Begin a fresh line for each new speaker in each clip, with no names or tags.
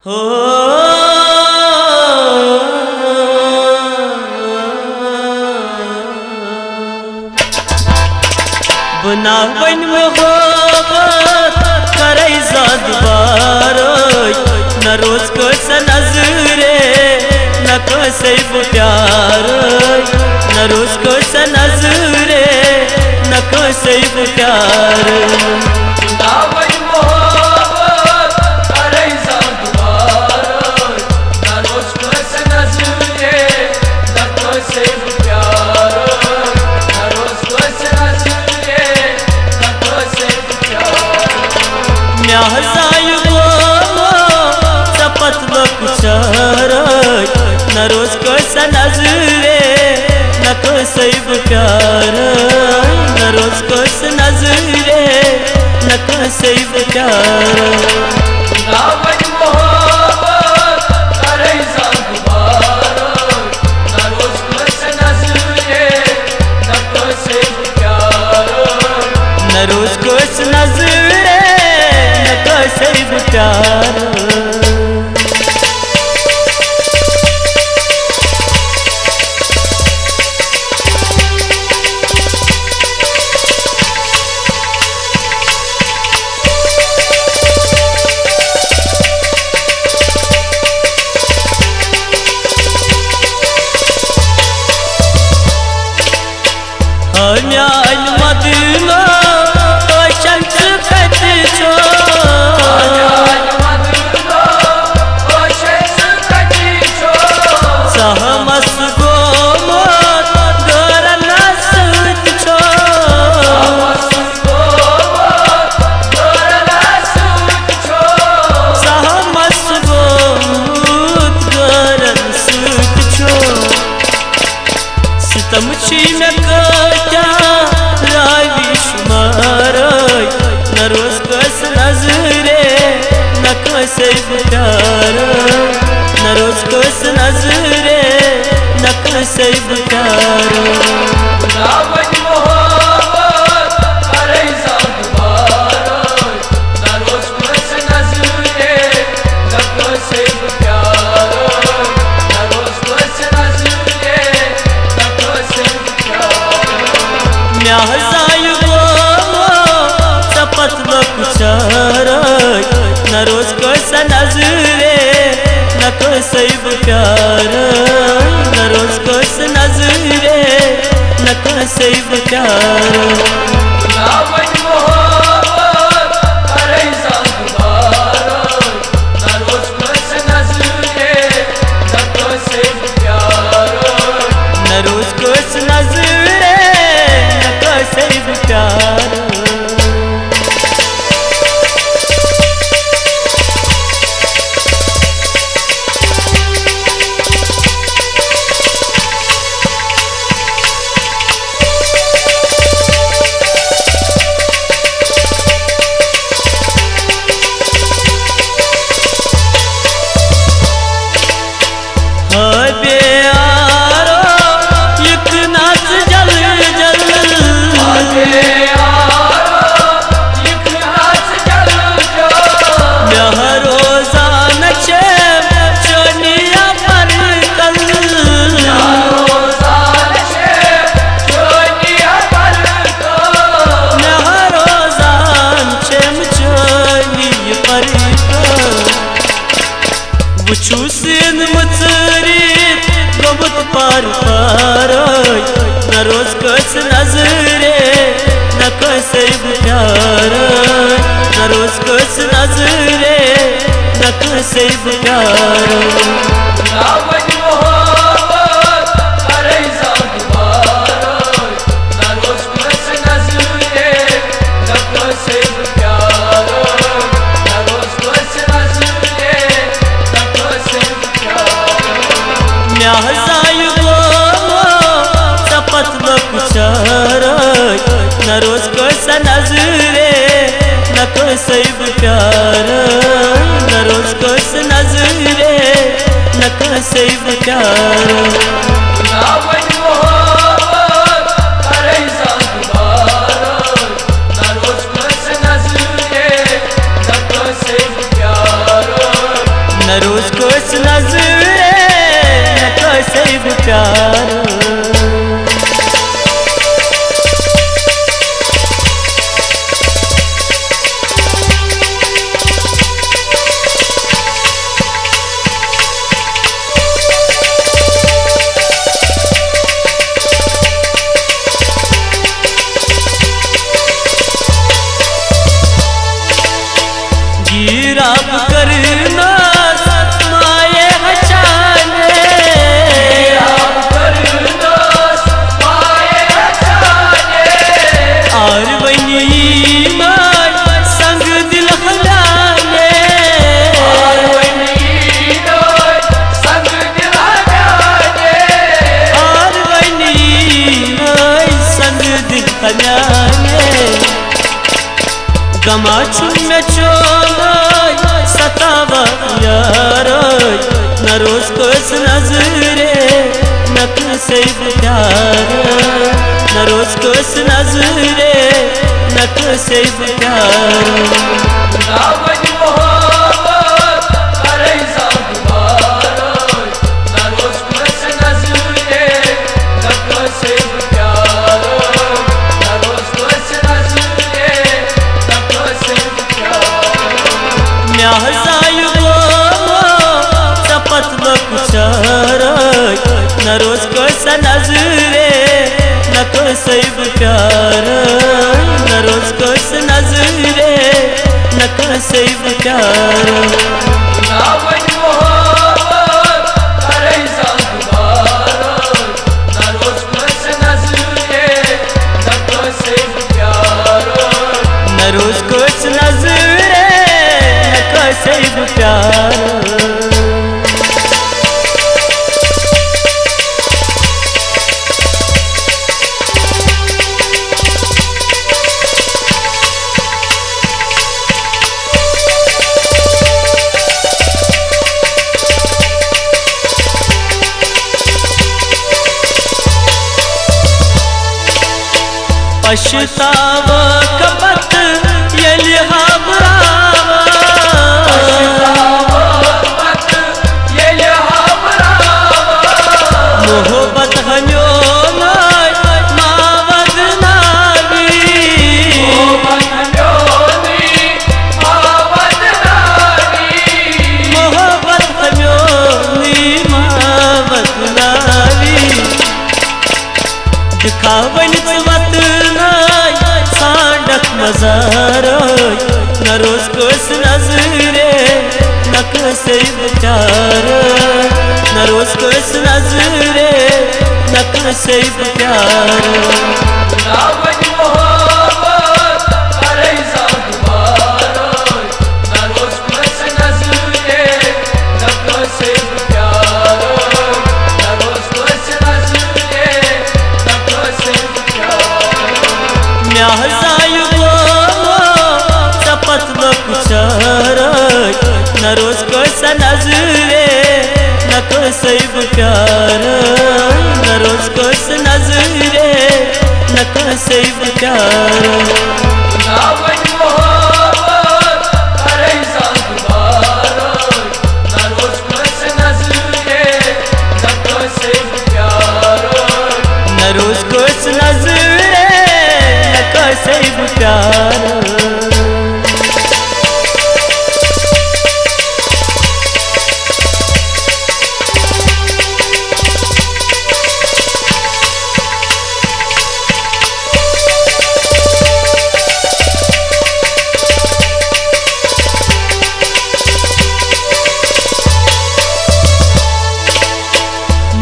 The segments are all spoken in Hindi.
हो बनावन मोहब्बत करे ज़ादबार न रोज कस नजरे न कसे प्यार न रोज कस नजरे न कसे प्यार न रोज कस नजरे न कसे प्यार न रोज कस नजरे न कसे प्यार न रोज कस नजरे न कसे प्यार प्यार न रोज कस नजरे न कसे प्यार न रोज कस नजरे न कसे प्यार न रोज कस नजरे न कसे प्यार पार पार न रोज कस नजरे न कसे प्यार न रोज कस नजरे न कसे प्यार न रोज कस नजरे न कसे प्यार न रोज कस नजरे न कसे प्यार न न रोज कोस नजरे न कैसे प्यार। गिराब करना माये हचाने, गिराब करना माये हचाने, और वही माय संग दिल हलाने, और वही माय संग दिल हलाने, और वही माय संग दिल हलाने। गमाच में चोलाई सतावा यार, न रोज कोस नजरे न कैसे प्यार, न रोज कोस नजरे न कैसे प्यार। न रोज कोस नजरे न कैसे प्यार, न रोज कोस नजरे न कैसे प्यार। न रोज कोस नजरे न कैसे प्यार। पछतावा कपत यलि हाबरावा, मोहब्बत हम्यो नाय मावद नावी, मोहब्बत हम्यो नी मावद नावी। दिखावन मजार न रोज कोस नजरे न कैसे प्यार, न रोज कोस नजरे न कैसे प्यार। न रोज कोस नजरे न कैसे प्यार, न रोज कोस नजरे न कैसे प्यार। न रोज कोस नजरे न कैसे प्यार।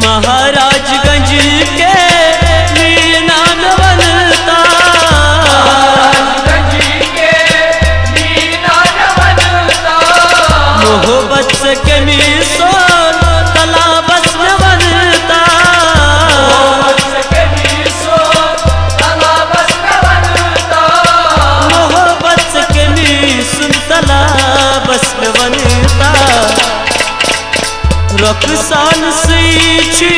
महाराजगंज के मीना बनता, मोहब्बत से कमी सोन तलाबस में बनता, मोहब्बत से कमी सुन तलाबस में बनता। रक्सान सींची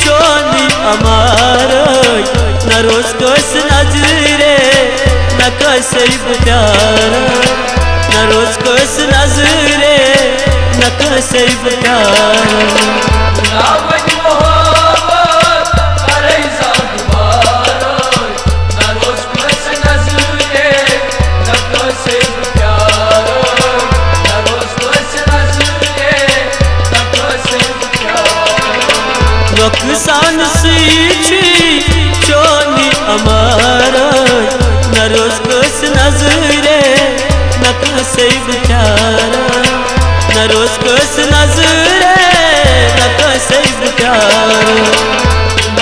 चोली अमार, न रोज कोस नजरे न कैसे प्यार, न रोज कोस नजरे न न कैसे प्यार रक्सान सीछी चोनी अमार न रोज कस नजरे न कैसे प्यार न रोज कस नजरे न कैसे प्यार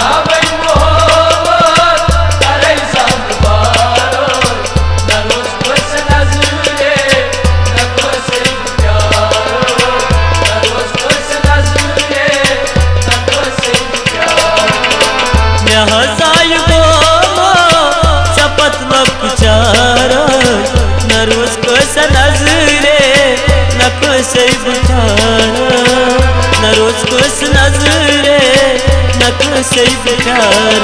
शपथ मचार न रोज कस नजरे न कैसे प्यार न रोज कस नजरे न कैसे प्यार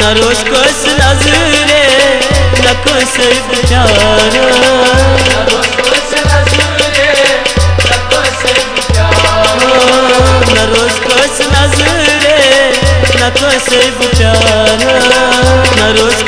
न रोज कस नजरे न कैसे प्यार न रोज कस नजरे न कैसे प्यार न रोज